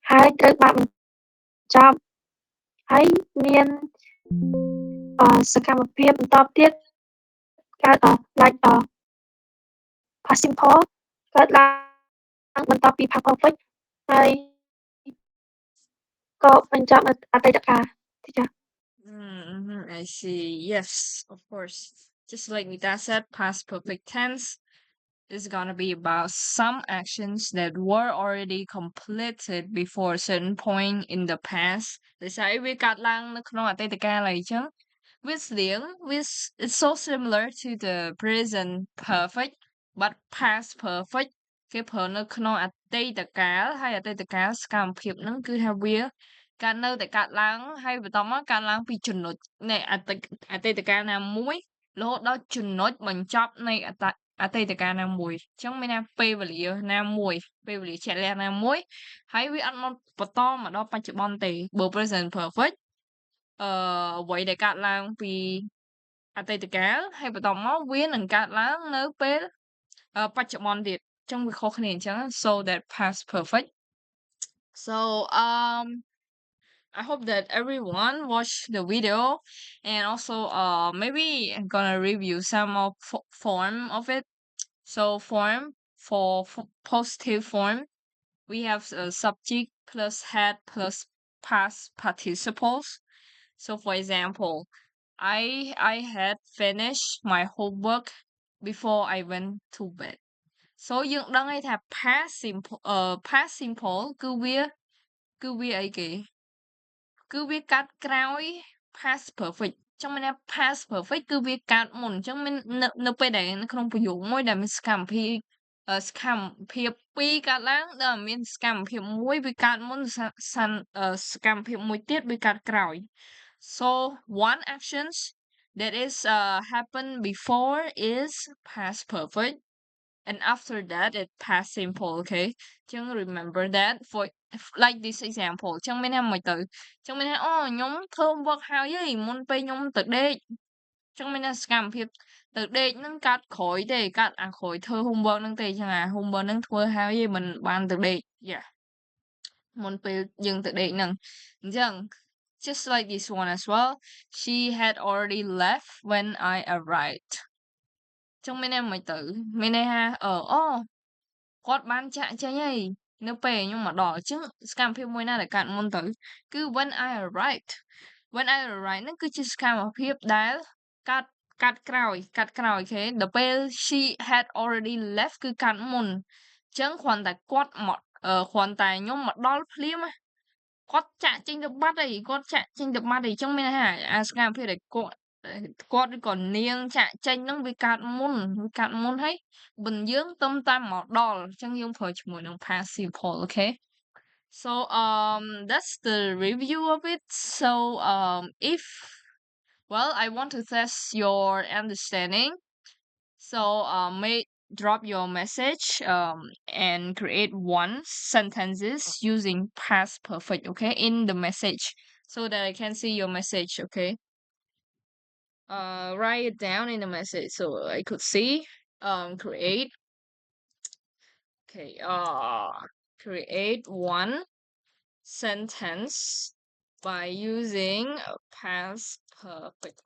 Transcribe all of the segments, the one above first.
ហើយត្រូវបានបញ្ចប់ហើយមានសកម្មភាពបន្តទៀតកើតlike past simple កើតឡើងបន្ទាប់ពី past perfect ហើយក៏បញ្ចប់នៅអតីតកាលចា Mm-hmm, I see. Yes, of course. Just like Nita said, past perfect tense is gonna be about some actions that were already completed before a certain point in the past. ដោយសារវាកាត់ឡើងនៅក្នុងអតីតកាលអីចឹង with Liang, with it's so similar to the present perfect, but past perfect គេប្រើនៅក្នុងអតីតកាលហើយអតីតកាលសកម្មភាពហ្នឹងគឺថាវាកើតនៅតែកើតឡើងហើយបន្តមកកើតឡើងពីចំណុចនៃអតីតកាលណាមួយរហូតដល់ចំណុចបញ្ចប់នៃអតីតកាលណាមួយអញ្ចឹងមានថាពេលវេលាណាមួយពេលវេលាជាក់លាក់ណាមួយហើយវាអត់មកបន្តមកដល់បច្ចុប្បន្នទេបើ present perfect អ្វីដែលកើតឡើងពីអតីតកាលហើយបន្តមកវានឹងកើតឡើងនៅពេលបច្ចុប្បន្នទៀតអញ្ចឹងវាខុសគ្នាអញ្ចឹង so that past perfect so I hope that everyone watched the video and also maybe I'm gonna review some of form of it. So form for positive form we have subject plus had plus past participles. So for example, I had finished my homework before I went to bed. So យើងដឹងហើយថា past simple គឺវាអីគេគឺវាកាត់ក្រោយ past perfect ចឹងមានថា past perfect គឺវាកើតមុនចឹងមាននៅពេលដែលនៅក្នុងប្រយោគមួយដែលមានសកម្មភាពពីរកើតឡើងដែលមានសកម្មភាពមួយវាកើតមុនសកម្មភាពមួយទៀតវាកើតក្រោយ so one actions that is happen before is past perfect and after that it past simple okay ចឹង remember that for like this example ចឹងមានថាមិនទៅចឹងមានថាអូខ្ញុំធ្វើ work ហើយមុនពេលខ្ញុំទៅដេកចឹងមានថាសកម្មភាពទៅដេកហ្នឹងកាត់ក្រោយទេកាត់អាក្រោយធ្វើ homework ហ្នឹងទេចឹងអា homework ហ្នឹងធ្វើហើយមិនបានទៅដេក yeah មុនពេលយើងទៅដេកហ្នឹងអញ្ចឹង just like this one as well she had already left when I arrived ចឹងមានថាមិនទៅមានន័យថាគាត់បានចាកចេញហើយនៅពេលខ្ញុំមកដល់អញ្ចឹងសកម្មភាពមួយណាដែលកើតមុនទៅគឺ when I arrived ហ្នឹងគឺជាសកម្មភាពដែលកាត់កាត់ក្រោយអូខេដល់ពេល she had already left គឺកាត់មុនអញ្ចឹងគ្រាន់តែគាត់មកគ្រាន់តែខ្ញុំមកដល់ភ្លាមណាគាត់ចាក់ចេញទៅបាត់ហើយគាត់ចាក់ចេញទៅបាត់ហើយអញ្ចឹងមានន័យថាអាសកម្មភាពដែលគាត់ឬក៏នាងចាក់ចេញហ្នឹងវាកើតមុនហើយបើយើងទៅតាមមកដល់អញ្ចឹងយើងប្រើជាមួយនឹង past simple okay so that's the review of it so if well I want to test your understanding so may drop your message and create one sentences using past perfect okay in the message so that I can see your message okay write it down in the message so I could see create okay create one sentence by using past perfect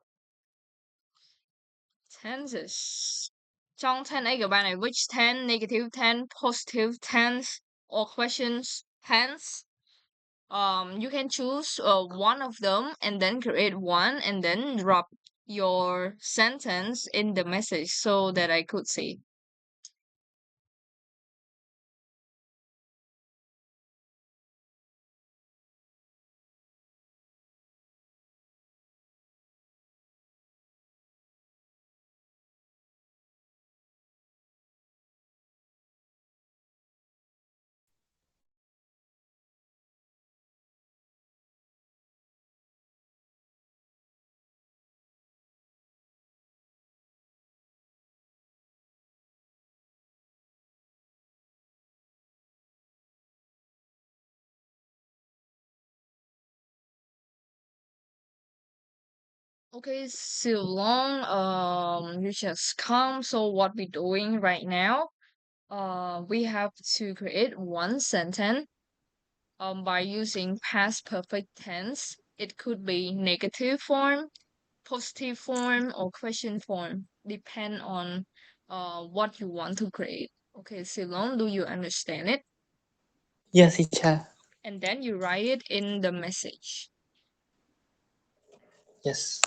tenses trong 10 ấy các bạn này which 10 negative 10 positive tense or questions tense you can choose one of them and then create one and then drop your sentence in the message so that I could see okay so long you just come so what we're doing right now we have to create one sentence by using past perfect tense. It could be negative form, positive form, or question form, depend on what you want to create. Okay, Silon, do you understand it? Yes, teacher. And then you write it in the message. Yes.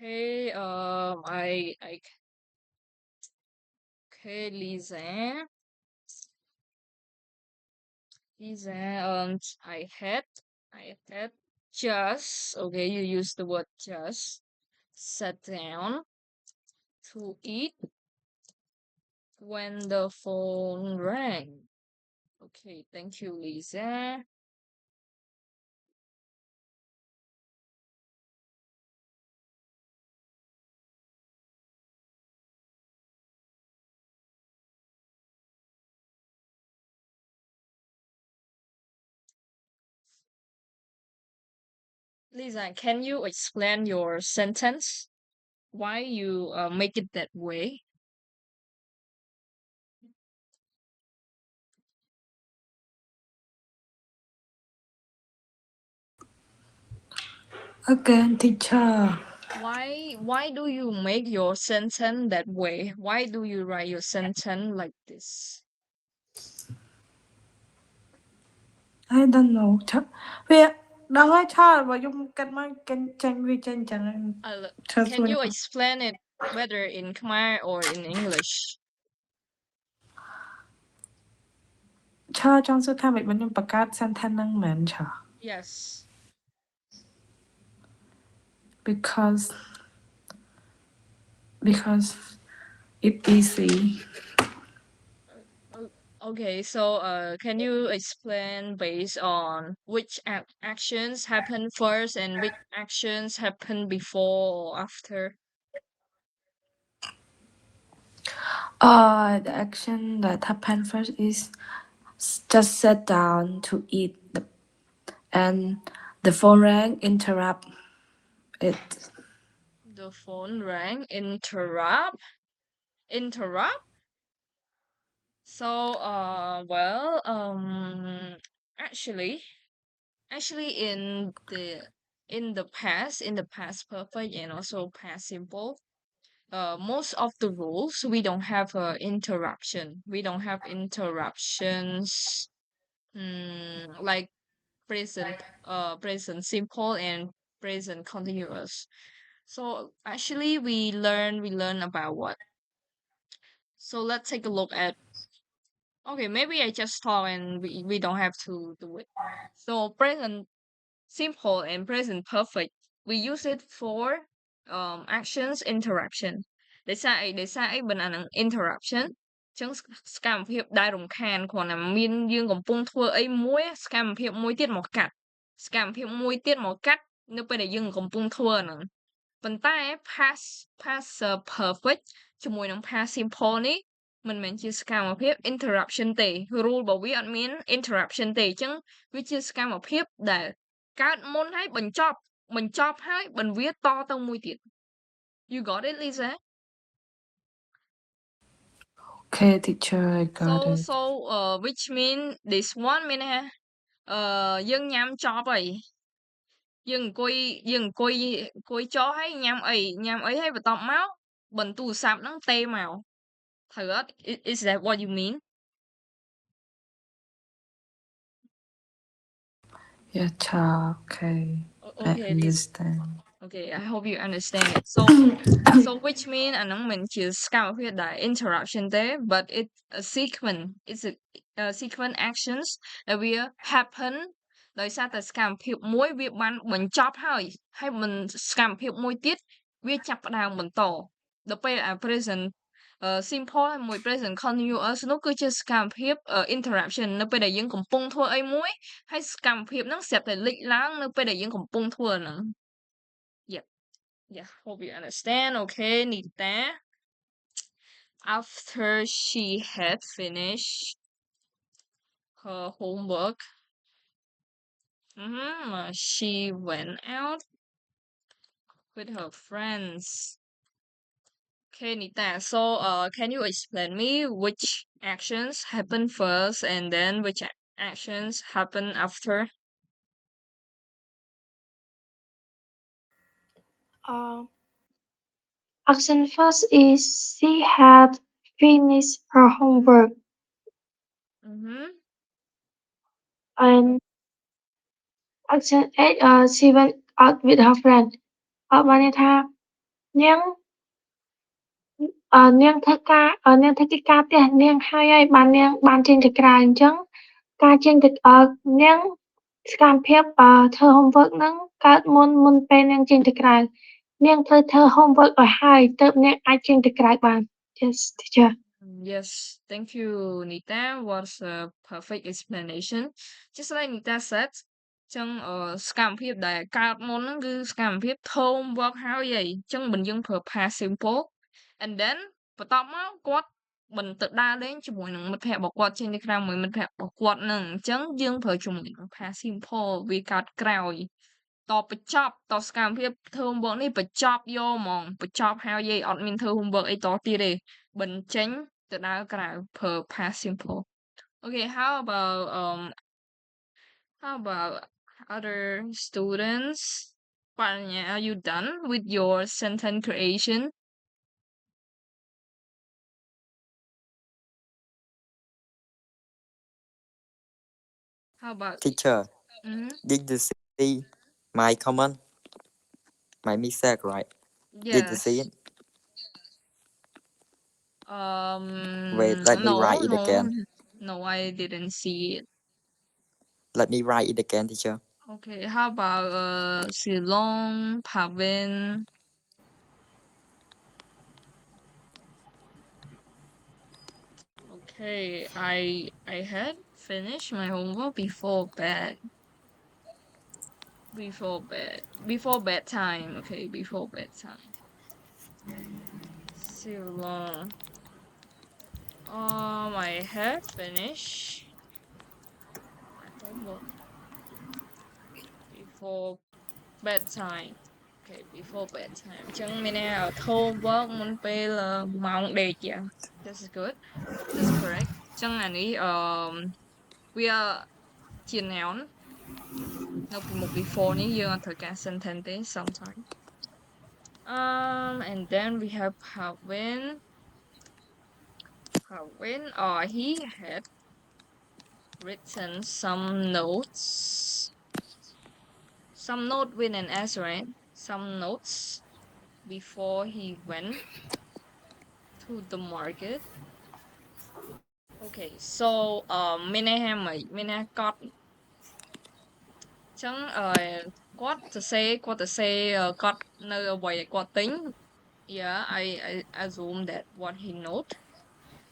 Okay, okay, Lisa. Lisa, I had just, okay, you use the word just, sat down to eat when the phone rang. Okay, thank you, Lisa. Lisa, can you explain your sentence? Why you make it that way? Again, teacher. Why do you make your sentence that way? Why do you write your sentence like this? I don't know. Vì đang nói cha và dùng cách mà kênh tranh vì tranh chẳng Can you explain it whether in Khmer or in English? cha trong sự tham bị bên dùng bạc cát san thanh năng mến cha. Yes. Because it's easy. Okay, so can you explain based on which actions happen first and which actions happen before or after? The action that happened first is just sit down to eat and the phone rang interrupt it. The phone rang. Interrupt. So well actually in the past perfect and also past simple, most of the rules we don't have interruption. We don't have interruptions. Like present simple and present continuous. So actually we learn about what? So let's take a look at, okay, maybe I just talk and we don't have to do it. So present simple and present perfect, we use it for actions interaction. Đểសារអីបណ្ណានឹង interruption អញ្ចឹងសកម្មភាពដែលរំខានគ្រាន់តែមានយើងកំពុងធ្វើអីមួយសកម្មភាពមួយទៀតមកកាត់នៅពេលដែលយើងកំពុងធ្វើហ្នឹង ប៉ុន្តែ past perfect ជាមួយនឹង past simple នេះមិនមែនជាសកម្មភាព interruption ទេ rule របស់វាអត់មាន interruption ទេអញ្ចឹងវាជាសកម្មភាពដែលកើតមុនហើយបញ្ចប់ហើយបន្វាតទៅមួយទៀត You got it, Lisa? Okay, teacher, I got it. So which mean this one មានន័យថាយើងញ៉ាំចប់ហើយយើងអង្គុយញ៉ាំអីហើយបន្ទាប់មកបន្ទូរស័ព្ទហ្នឹងទេមកត្រូវអត់ Is that what you mean? Yeah, cha. Okay. I Okay, understand. Okay, I hope you understand it. So which mean អាហ្នឹងមិនជាសកម្មភាពដែល interruption ទេ but it's a sequence. It's a sequence actions that will happen ដោយសារតែសកម្មភាពមួយវាបានបញ្ចប់ហើយមិនសកម្មភាពមួយទៀតវាចាប់ផ្ដើមបន្តដល់ពេលpresent simple ហើយមួយ present continuous នោះគឺជាសកម្មភាពinterruption នៅពេលដែលយើងកំពុងធ្វើអីមួយហើយសកម្មភាពហ្នឹងស្រាប់តែលេចឡើងនៅពេលដែលយើងកំពុងធ្វើហ្នឹង Yep. Yeah, hope you understand. Okay, Nita. After she had finished her homework, she went out with her friends. Okay, Nita. So, can you explain me which actions happen first and then which actions happen after? Action first is she had finished her homework Mm-hmm. and action 8 she went out with her friend បានន័យថានាងនាងធ្វើកិច្ចការផ្ទះនាងហើយបាននាងបានចេញទៅក្រៅអញ្ចឹងការចេញទៅនាងសកម្មភាពធ្វើ homework ហ្នឹងកើតមុនពេលនាងចេញទៅក្រៅនាងត្រូវធ្វើ homework ឲ្យហើយទើបនាងអាចចេញទៅក្រៅបាន Yes teacher Yes, thank you, Nita. Was a perfect explanation. Just like Nita said, ចឹងសកម្មភាពដែលកើតមុនហ្នឹងគឺសកម្មភាព homework ហើយចឹងមិនយើងប្រើ past simple and then បន្ទាប់មកគាត់មិនទៅដើរលេងជាមួយនឹងមិត្តភ័ក្តិរបស់គាត់ចេញទៅក្រៅមួយមិត្តភ័ក្តិរបស់គាត់ហ្នឹងអញ្ចឹងយើងប្រើជាមួយនឹង past simple វាកើតក្រោយតបញ្ចប់តសកម្មភាពធ្វើ homework នេះបញ្ចប់យកហ្មងបញ្ចប់ហើយអត់មានធ្វើ homework អីតទៀតទេបញ្ចេញទៅដើរក្រៅប្រើ past simple. Okay, how about other students? Panya, are you done with your sentence creation? How about Teacher, mm-hmm. did you see my comment? My mistake, right? Did you see Yes. it? Wait, let me write it again. No, I didn't see it. Let me write it again, teacher. Okay, how about Silong, Pavin? Okay, I had finished my homework before bed. Before bedtime. Okay, before bedtime. Silong. I had finished my homework before bedtime. Okay, before bedtime. អញ្ចឹងមានន័យថា homework មុនពេលម៉ោងដេក yeah. This is good. This is correct. អញ្ចឹងអានេះវាជា noun នៅពីមុខ before នេះយើងអត់ត្រូវការ sentence ទេ sometimes. And then we have Pavin. He had written some notes. Some note with an S, right? Some notes before he went to the market. Okay, so មានន័យថាម៉េចមានន័យថាកត់អញ្ចឹងគាត់សរសេរកត់នៅអ្វីដែលគាត់ទិញ Yeah, I assume that what he note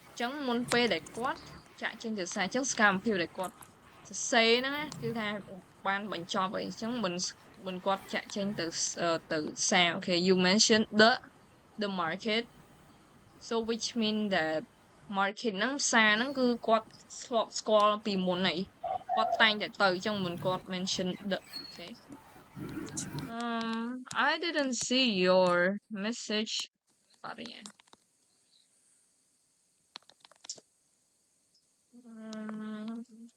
អញ្ចឹងមុនពេលដែលគាត់ចាក់ចេញទៅផ្សារអញ្ចឹងសកម្មភាពដែលគាត់សរសេរហ្នឹងណាគឺថាបានបញ្ចប់ហើយអញ្ចឹងមិនគាត់ចាក់ចេញទៅផ្សារ Okay, you mentioned the market, so which mean that market ហ្នឹងផ្សារហ្នឹងគឺគាត់ធ្លាប់ស្គាល់ពីមុនហើយគាត់តែងតែទៅអញ្ចឹងមិនគាត់ mention the okay I didn't see your message Faria.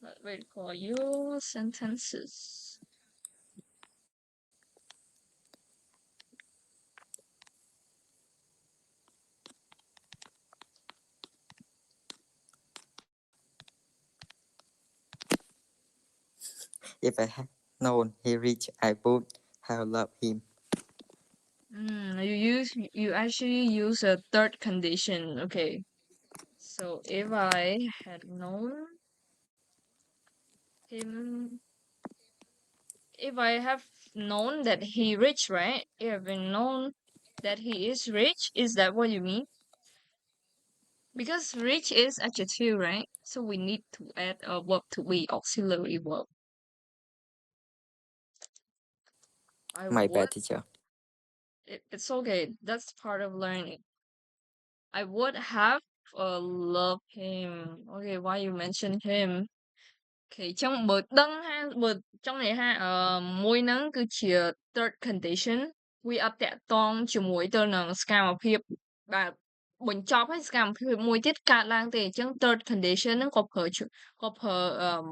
Let's wait for your sentences. If I had known he rich, I would have loved him. You actually use a third condition. Okay. So if I had known him if I have known that he rich, right? If I've been known that he is rich, is that what you mean? Because rich is adjective, right? So we need to add a verb to be auxiliary verb. I My would. bad, teacher. It's okay. That's part of learning. I would have loved him. Okay, why you mentioned him? Okay, trong bờ đăng ha, bờ trong này ha,មួយហ្នឹងគឺជា third condition វាអត់តាក់ទងជាមួយទៅនឹងសកម្មភាពដែលបញ្ចប់ហើយសកម្មភាពមួយទៀតកើតឡើងទេអញ្ចឹង third condition ហ្នឹងក៏ប្រើ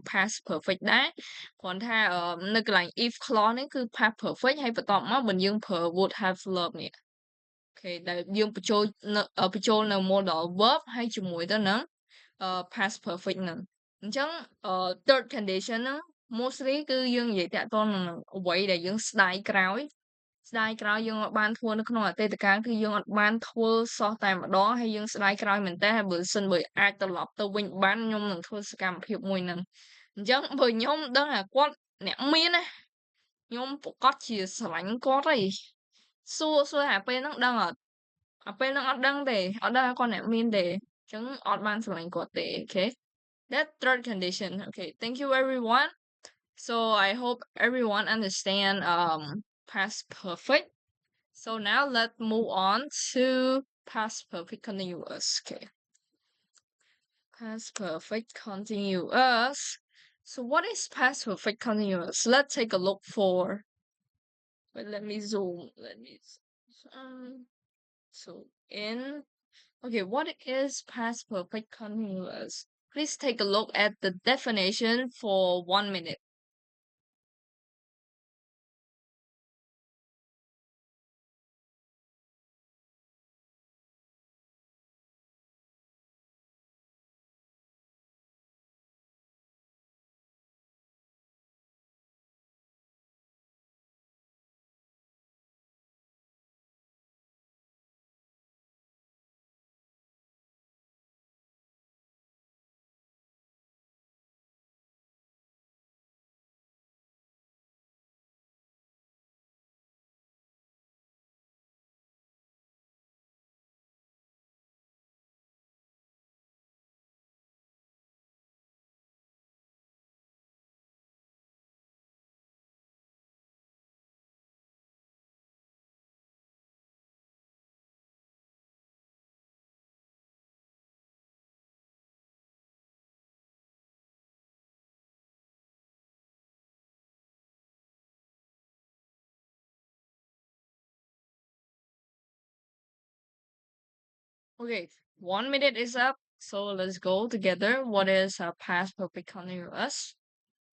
past perfect ដែរគ្រាន់ថានៅកន្លែង if clause នេះគឺ past perfect ហើយបន្ទាប់មកយើងប្រើ would have loved នេះអូខេដែលយើងបញ្ចូលនៅ modal verb ហើយជាមួយទៅនឹងpast perfect ហ្នឹងអញ្ចឹងthird condition ហ្នឹង mostly គឺយើងនិយាយតាក់ទងនឹងអ្វីដែលយើងស្ដាយក្រោយយើងអត់បានធ្វើនៅក្នុងអតីតកាលគឺយើងអត់បានធ្វើសោះតែម្ដងហើយយើងស្ដាយក្រោយមែនតើហើយបើសិនបើអាចត្រឡប់ទៅវិញបានខ្ញុំនឹងធ្វើសកម្មភាពមួយហ្នឹងអញ្ចឹងបើខ្ញុំដឹងថាគាត់អ្នកមានណាខ្ញុំប្រកាសជាស្រឡាញ់គាត់ហើយសួរថាពេលហ្នឹងដឹងអត់អាពេលហ្នឹងអត់ដឹងទេអត់ដឹងថាគាត់អ្នកមានទេអញ្ចឹងអត់បានស្រឡាញ់គាត់ទេអូខេ that third condition. Okay, thank you everyone. So I hope everyone understand past perfect. So now let's move on to past perfect continuous. Okay. Past perfect continuous. So what is past perfect continuous? Let's take a look for wait, let me zoom. So in okay, what is past perfect continuous? Please take a look at the definition for 1 minute. Okay, 1 minute is up. So let's go together. What is a past perfect continuous?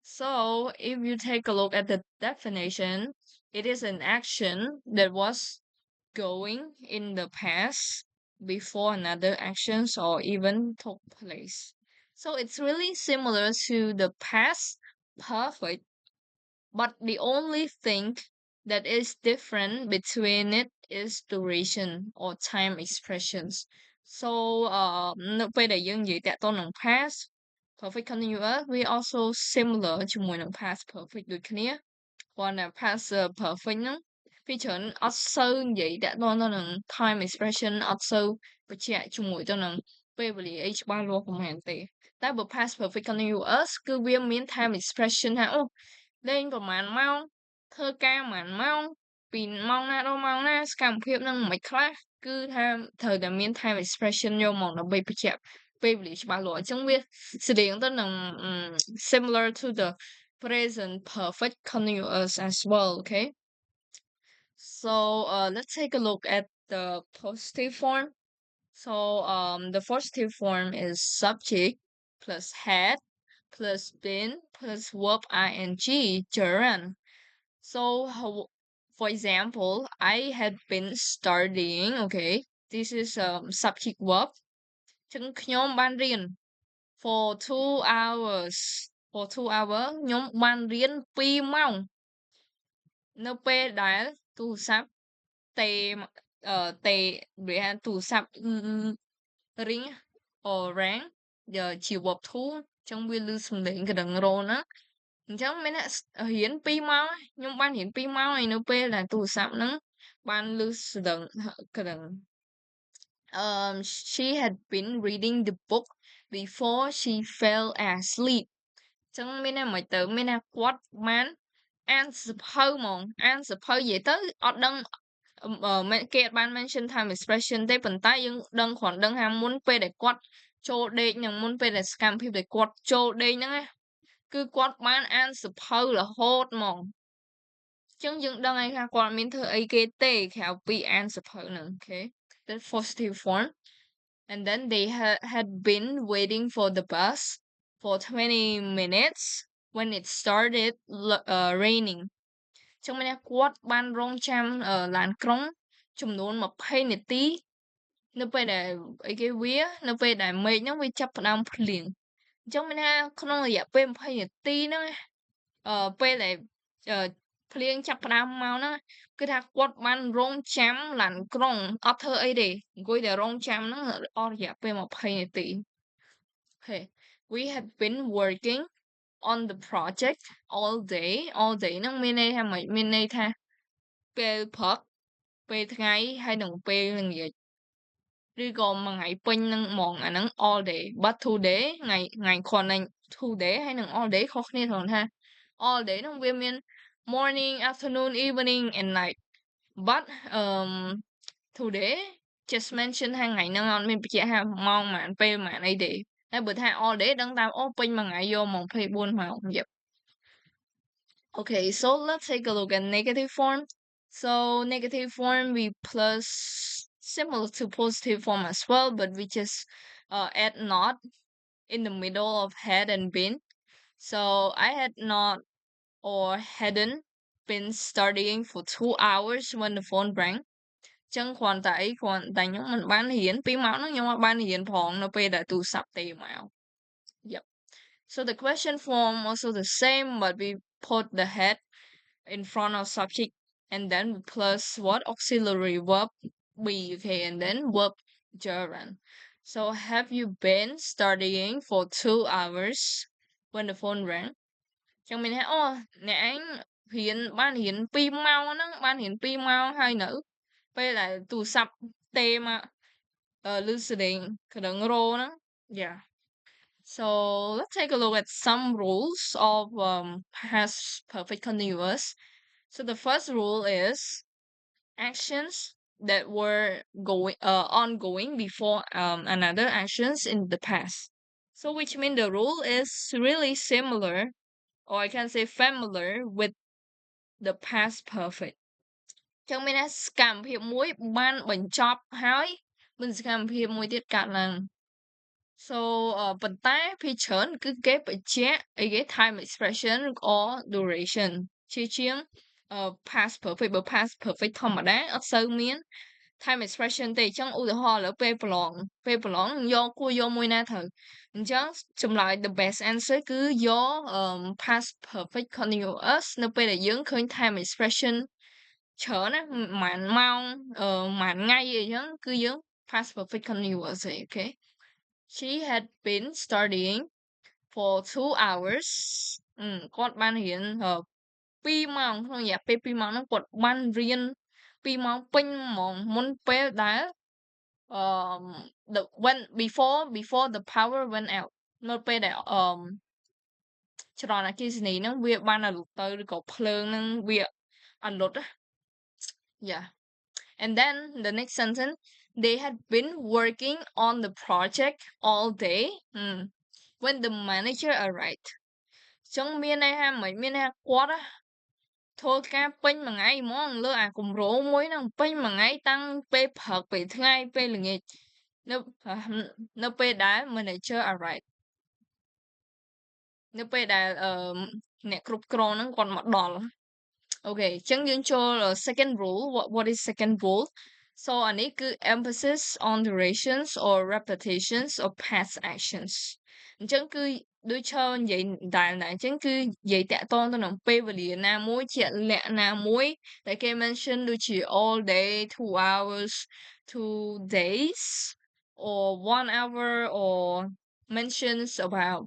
So if you take a look at the definition, it is an action that was going in the past before another actions or even took place. So it's really similar to the past perfect, but the only thing that is different between it is duration or time expressions. So នៅពេលដែលយើងនិយាយតាក់ទងនឹង past perfect continuous វា also similar ជាមួយនឹង past perfect ដូចគ្នាគ្រាន់តែ past perfect ហ្នឹងវាច្រើនអត់សូវនិយាយតាក់ទងទៅនឹង time expression អត់សូវបញ្ជាក់ជាមួយទៅនឹងពេលវេលាអីច្បាស់លាស់ប៉ុន្មានទេតែបើ past perfect continuous គឺវាមាន time expression ថាអូលេងប្រហែលម៉ោងធ្វើការប្រហែលម៉ោងពីម៉ោងណាដល់ម៉ោងណាសកម្មភាពនឹងមិនខ្លះគឺថាត្រូវតែមាន time expression យកមកដើម្បីបញ្ជាក់ពេលវេលាច្បាស់លាស់អញ្ចឹងវាស្រដៀងទៅនឹង similar to the present perfect continuous as well. Okay, so let's take a look at the positive form. So the positive form is subject plus had plus been plus verb ing gerund. So for example, I had been studying. Okay, this is subject verb ចឹងខ្ញុំបានរៀន for 2 hours for 2 hour ខ្ញុំបានរៀន2ម៉ោងនៅពេលដែលទូរស័ព្ទទេវាហៅទូរស័ព្ទ ring or rang ជា verb to អញ្ចឹងវាឮសំឡេងកណ្ដឹងរោណា អញ្ចឹងមានអ្នករៀន2ម៉ោងខ្ញុំបានរៀន2ម៉ោងឯនៅពេលដែលទូរស័ព្ទហ្នឹងបានឮស្ដឹងក្ដឹង she had been reading the book before she fell asleep ចឹងមានន័យមិនទៅមានថាគាត់បានអានសៀវភៅហ្មងអានសៀវភៅនិយាយទៅអត់ដឹងគេអត់បាន mention time expression ទេប៉ុន្តែយើងដឹងគ្រាន់ដឹងថាមុនពេលដែលគាត់ចូលដេកនិងមុនពេលដែលសកម្មភាពដែលគាត់ចូលដេកហ្នឹងណាគឺគាត់បានអានសៀវភៅរហូតហ្មងចឹងយើងដឹងហើយថាគាត់មានធ្វើអីគេទេក្រៅពីអានសៀវភៅហ្នឹង okay that positive form and then they had been waiting for the bus for 20 minutes when it started raining ចឹងមានថាគាត់បានរងចាំឡានក្រុងចំនួន20នាទីនៅពេលដែលអីគេវានៅពេលដែលមេឃហ្នឹងវាចាប់ផ្ដើមភ្លៀងអញ្ចឹងមានថាក្នុងរយៈពេល20នាទីហ្នឹងពេលដែលភ្លៀងចាប់ផ្ដើមមកហ្នឹងគឺថាគាត់បានរងចាំឡានក្រុងអត់ធ្វើអីទេអង្គុយតែរងចាំហ្នឹងអស់រយៈពេល20នាទី Okay we had been working on the project all day ហ្នឹងមានន័យថាម៉េចមានន័យថាពេលព្រឹកពេលថ្ងៃហើយនិងពេលល្ងាចឬក៏មួយថ្ងៃពេញហ្នឹងហ្មងអាហ្នឹង all day but today ថ្ងៃគ្រាន់តែ today ហើយនិង all day ខុសគ្នាត្រង់ថា all day ហ្នឹងវាមាន morning afternoon evening and night but today just mention ថាថ្ងៃហ្នឹងអត់មានបញ្ជាក់ថាម៉ោងប៉ុន្មានពេលប៉ុន្មានអីទេតែបើថា all day ដឹងតាមអូពេញមួយថ្ងៃយកមក24ម៉ោង yep okay so let's take a look at negative form so negative form we plus similar to positive form as well but we just add not in the middle of had and been so I had not or hadn't been studying for 2 hours when the phone rang ចឹងគ្រាន់តែខ្ញុំមិនបានរៀន2ម៉ោងហ្នឹងខ្ញុំអត់បានរៀនផងនៅពេលដែលទូរស័ព្ទទេមក Yep so the question form also the same but we put the head in front of subject and then plus what auxiliary verb be okay and then verb gerund so have you been studying for 2 hours when the phone rang ចឹងមានថាអូអ្នកឯងបានរៀន2ម៉ោងហ្នឹងបានរៀន2ម៉ោងហើយនៅពេលដែលទូរស័ព្ទទេមកឮស្លេងក្តឹងរោហ្នឹង yeah so let's take a look at some rules of past perfect continuous so the first rule is actions that were ongoing before another actions in the past so which mean the rule is really similar or I can say familiar with the past perfect ចឹងមានថាសកម្មភាពមួយបានបញ្ចប់ហើយមានសកម្មភាពមួយទៀតកើតឡើង so ប៉ុន្តែភាគច្រើនគឺគេបញ្ជាក់អីគេ time expression or duration ជាងpast perfect បើ past perfect ធម្មតាអត់សូវមាន time expression ទេអញ្ចឹងឧទាហរណ៍ឥឡូវពេលប្រឡងគួរយកមួយណាត្រូវអញ្ចឹងចម្លើយ the best answer គឺយក past perfect continuous នៅពេលដែលយើងឃើញ time expression ច្រើនណាម៉ានម៉ោងម៉ានថ្ងៃអីចឹងគឺយើង past perfect continuous ទេ okay she had been studying for 2 hours គាត់បានរៀន2ម៉ោងក្នុងរយៈពេល2ម៉ោងហ្នឹងគាត់បានរៀន2ម៉ោងពេញហ្មងមុនពេលដែលbefore the power went out នៅពេលដែលចរន្តអគ្គិសនីហ្នឹងវាបានរលត់ទៅឬក៏ភ្លើងហ្នឹងវាអន្លត់ yeah and then the next sentence they had been working on the project all day when the manager arrived ចឹងមានន័យថាមិនមានន័យថាគាត់ធ្វើការពេញមួយថ្ងៃហ្មងលើអាគម្រោងមួយហ្នឹងពេញមួយថ្ងៃតាំងពេលព្រឹកពេលថ្ងៃពេលល្ងាចនៅពេលដែល manager arrive នៅពេលដែលអ្នកគ្រប់គ្រងហ្នឹងគាត់មកដល់ okay អញ្ចឹងយើងចូល second rule what is second rule so អានេះគឺ emphasis on durations or repetitions of past actions អញ្ចឹងគឺដូចឈរនិយាយដែលណាអញ្ចឹងគឺនិយាយតាក់ទងទៅនឹងពេលវេលាណាមួយជាលក្ខណៈមួយដែលគេ mention ដូចជា all day 2 hours 2 days or 1 hour or mentions about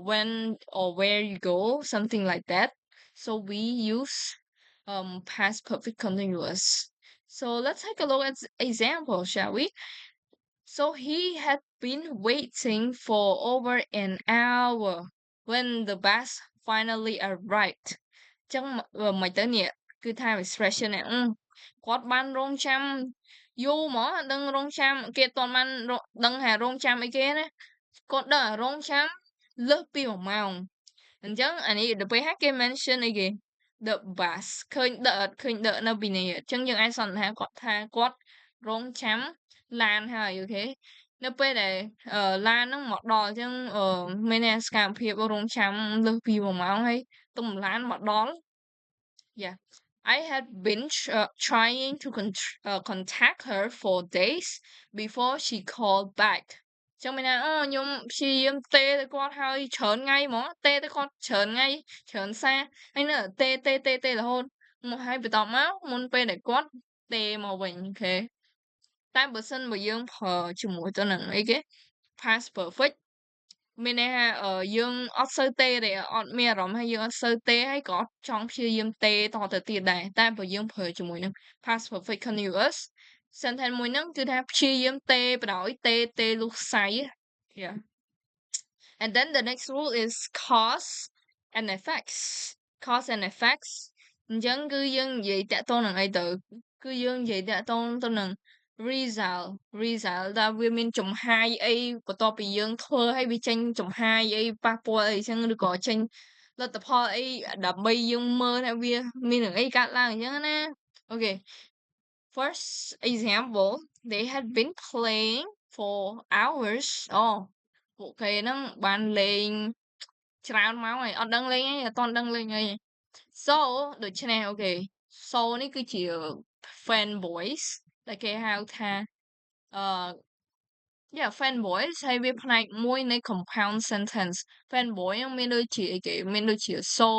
when or where you go, something like that. So we use past perfect continuous. So let's take a look at example, shall we? So he had been waiting for over an hour when the bus finally arrived. ចឹងមិនទៅនេះគឺថា expression នេះគាត់បានរងចាំយូរហ្មងអត់ដឹងរងចាំគេអត់ទាន់បានដឹងថារងចាំអីគេណាគាត់ដឹងរងចាំលើសពី1ម៉ោងអញ្ចឹងអានេះទៅពេលហើយគេ mention អីគេ the bus ឃើញដឹកអត់ឃើញដឹកនៅពីនេះអញ្ចឹងយើងអាចសន្និដ្ឋានគាត់រងចាំឡានហើយអូខេនៅពេលដែលឡានហ្នឹងមកដល់អញ្ចឹងមានន័យសកម្មភាពរងចាំលើសពី1ម៉ោងហើយទុំឡានមកដល់ Yeah, I had been trying to contact her for days before she called back. ចឹងមានថាខ្ញុំព្យាយាមទេទៅគាត់ហើយច្រើនថ្ងៃហ្មងទេទៅគាត់ច្រើនថ្ងៃច្រើនសារហើយនៅទេរហូតមកហើយបន្ទាប់មកមុនពេលដែលគាត់ទេមកវិញអូខេតែបើសិនបើយើងប្រើជាមួយទៅនឹងអីគេ past perfect មានន័យថាយើងអត់សូវទេទេអត់មានអារម្មណ៍ថាយើងអត់សូវទេហើយក៏អត់ចង់ព្យាយាមទេតទៅទៀតដែរតែបើយើងប្រើជាមួយនឹង past perfect continuous sentence មួយហ្នឹងគឺថាព្យាយាមទេបដ ாய் ទេលុះសៃ yeah and then the next rule is cause and effects cause and effects អញ្ចឹងគឺយើងនិយាយតាក់ទងនឹងអីទៅគឺយើងនិយាយតាក់ទងទៅនឹង result ដែលវាមានចំហាយអីបន្ទាប់ពីយើងធ្វើឲ្យវាចេញចំហាយអីប៉ះពាល់អីចឹងឬក៏ចេញលទ្ធផលអីដើម្បីយើងមើលថាវាមាននឹងអីកើតឡើងអញ្ចឹងណាអូខេ first example they had been playing for hours ពួកគេហ្នឹងបានលេងច្រើនម៉ោងហើយអត់ដឹងលេងអីអត់ដឹងលេងអី so ដូច្នេះអូខេ so នេះគឺជា fan voice ដែលគេហៅថាyeah fan voice ហើយវាផ្នែកមួយនៃ compound sentence fan voice ហ្នឹងមានដូចជាអីគេមានដូចជា so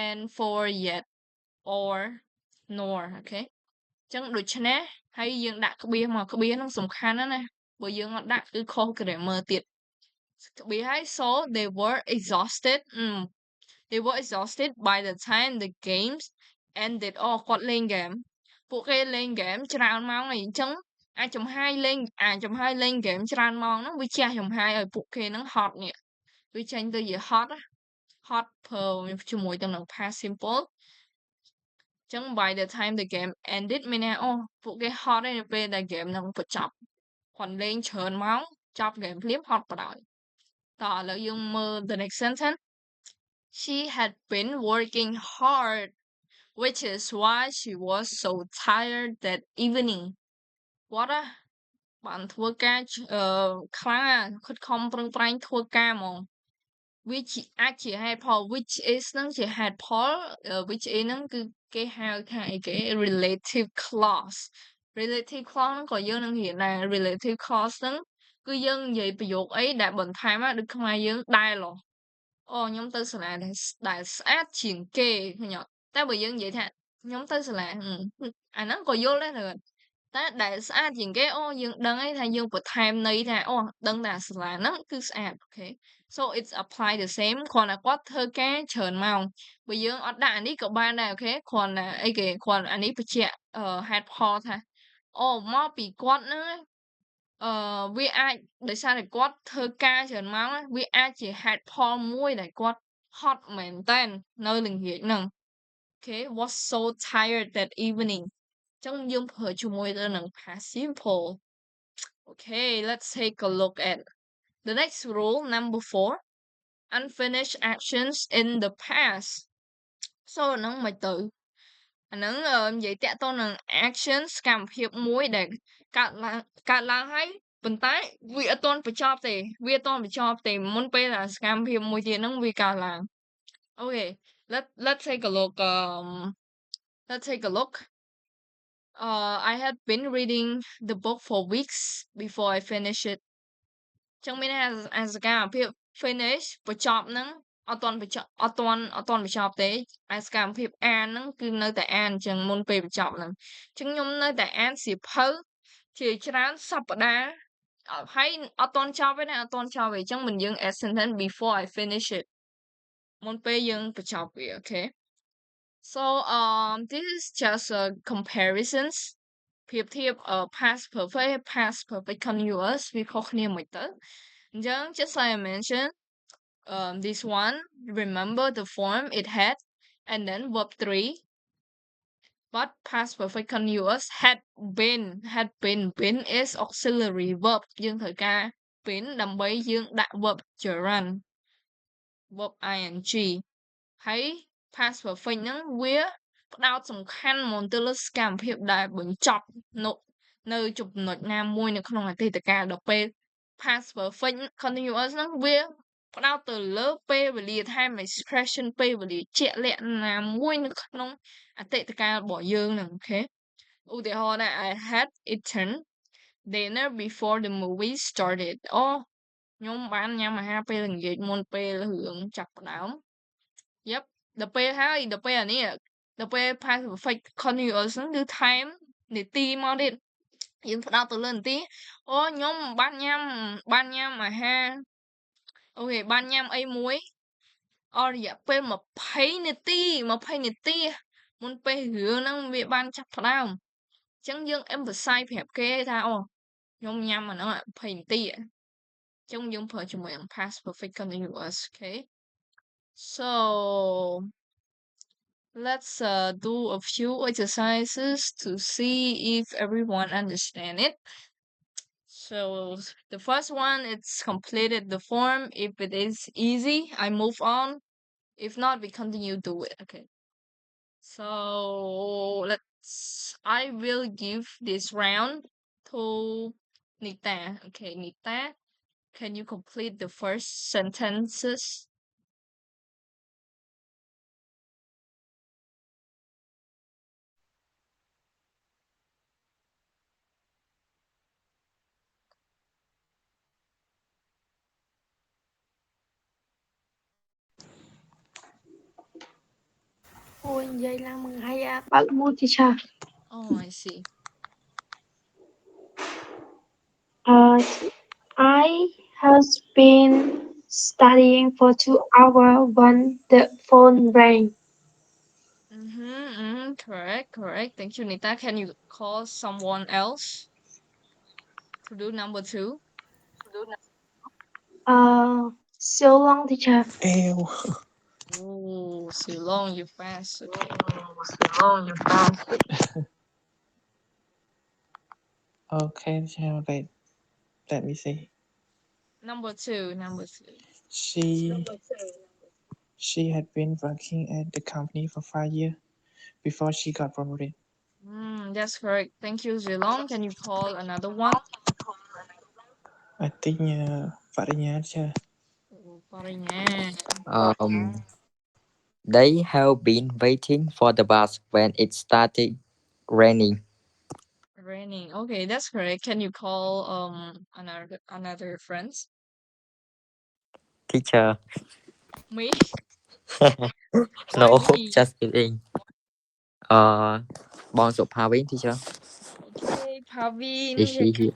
and for yet or nor អូខេចឹងដូច្នេះហើយយើងដាក់ក្បៀសមកក្បៀសហ្នឹងសំខាន់ណាស់ណាបើយើងអត់ដាក់គឺខុស grammar ទៀតក្បៀសហើយ so they were exhausted by the time the games ended គាត់លេងហ្គេមពួកគេលេងហ្គេមច្រើនម៉ោងហើយអញ្ចឹងអាចចំហាយលេងហ្គេមច្រើនម៉ោងហ្នឹងវាជះចំហាយឲ្យពួកគេហ្នឹងហត់នេះវាចេញទៅជាហត់ប្រើជាមួយទៅនឹង past simple ចឹង by the time the game ended មានន័យពួកគេហត់ហើយនៅពេលដែល game ហ្នឹងបញ្ចប់គាត់លេងច្រើនម៉ោងចប់ game ភ្លាមហត់បដ ாய் តឥឡូវយើងមើល the next sentence she had been working hard which is why she was so tired that evening គាត់បានធ្វើការខ្លាំងខិតខំប្រឹងប្រែងធ្វើការហ្មង which អាចជាហេតុផល which is ហ្នឹងជាហេតុផល which is ហ្នឹងគឺគេហៅថាអីគេ relative clause ហ្នឹងក៏យើងនឹងរៀនដែរ relative clause ហ្នឹងគឺយើងនិយាយប្រយោគអីដែលបន្ថែមដូចខ្មែរយើងដែលខ្ញុំទៅសាលាដែលស្អាតជាងគេឃើញអត់តែបើយើងនិយាយថាខ្ញុំទៅសាលាអាហ្នឹងក៏យល់ដែរតែដែលស្អាតជាងគេយើងដឹងហើយថាយើងបន្ថែមន័យថាដឹងតែសាលាហ្នឹងគឺស្អាតអូខេ so it's apply the same គ្រាន់តែគាត់ធ្វើការច្រើនម៉ោងបើយើងអត់ដាក់អានេះក៏បានដែរអូខេគ្រាន់តែអីគេគ្រាន់អានេះបញ្ជាក់ហេតុផលថាមកពីគាត់ហ្នឹងវាអាចដោយសារតែគាត់ធ្វើការច្រើនម៉ោងវាអាចជាហេតុផលមួយដែលគាត់ហត់មែនតើនៅល្ងាចហ្នឹង okay was so tired that evening ចឹងយើងប្រើជាមួយទៅនឹង past simple okay let's take a look at the next rule number 4 unfinished actions in the past so ហ្នឹងមិនទៅអាហ្នឹងនិយាយតាក់ទងនឹង action សកម្មភាពមួយដែលកើតឡើងហើយប៉ុន្តែវាអត់ទាន់បញ្ចប់ទេមុនពេលសកម្មភាពមួយទៀតហ្នឹងវាកើតឡើង okay let's take a look I had been reading the book for weeks before I finish it ចឹងមានអាសកម្មភាព finish បញ្ចប់ហ្នឹងអត់ទាន់បញ្ចប់ទេអាសកម្មភាពអានហ្នឹងគឺនៅតែអានចឹងមុនពេលបញ្ចប់ហ្នឹងចឹងខ្ញុំនៅតែអានសៀវភៅជាច្រើនសប្តាហ៍ ហើយអត់ទាន់ចប់ទេណាអត់ទាន់ចប់ទេអញ្ចឹងមិនយើង add sentence before I finish it មុនពេលយើងបញ្ចប់វា okay so this is just comparisons ប្រៀបធៀបpast perfect past perfect continuous វាខុសគ្នាមិនទៅអញ្ចឹង just like I mentioned this one remember the form it had and then verb 3 but past perfect continuous had been is auxiliary verb យើងត្រូវការ been ដើម្បីយើងដាក់ verb gerund verb ing ហើយ past perfect ហ្នឹងវាផ្ដោតសំខាន់ហ្មងទៅលើសកម្មភាពដែលបញ្ចប់នៅចំណុចណាមួយនៅក្នុងអតីតកាលដល់ពេល past perfect continuous ហ្នឹងវាផ្ដោតទៅលើពេលវេលាថែម expression ពេលវេលាជាក់លាក់ណាមួយនៅក្នុងអតីតកាលរបស់យើងហ្នឹងអូខេឧទាហរណ៍ណា I had eaten dinner before the movie started អូខ្ញុំបានញ៉ាំអាហារពេលល្ងាចមុនពេលរឿងចាប់ផ្ដើម Yep ដល់ពេលហើយដល់ពេលអានេះដល់ពេល past perfect continuous ហ្នឹងគឺថែមនីតិមកទៀតយើងផ្ដោតទៅលើនីតិអូខ្ញុំបានញ៉ាំអាហារអូខេបានញ៉ាំអីមួយអស់រយៈពេល20នាទីមុនពេលរឿងហ្នឹងវាបានចាប់ផ្ដើមអញ្ចឹងយើង emphasize ប្រាប់គេថាអូខ្ញុំញ៉ាំអាហ្នឹង20នាទីអញ្ចឹងយើងប្រើជាមួយនឹង past perfect continuous okay so let's do a few exercises to see if everyone understand it so the first one it's completed the form if it is easy I move on if not we continue do it okay so I will give this round to Nita okay Nita can you complete the first sentences Ôi, vậy là mừng hay à, bác mua teacher. oh I see I has been studying for 2 hours when the phone rang. Correct. Thank you, Nita. Can you call someone else to do number 2? So long teacher. Ew. Oh, so long, you fast. Okay. Okay, teacher, wait. Let me see. Number two. She had been working at the company for 5 years before she got promoted. That's correct. Thank you, Zilong. Can you call another one? I think Varinya, teacher. Oh, Parinya. They have been waiting for the bus when it started raining. Raining. Okay, that's correct. Can you call another friends? Teacher. Me? No, Why me? just kidding. Bon Pavin, teacher. Okay, Pavin. Is she here?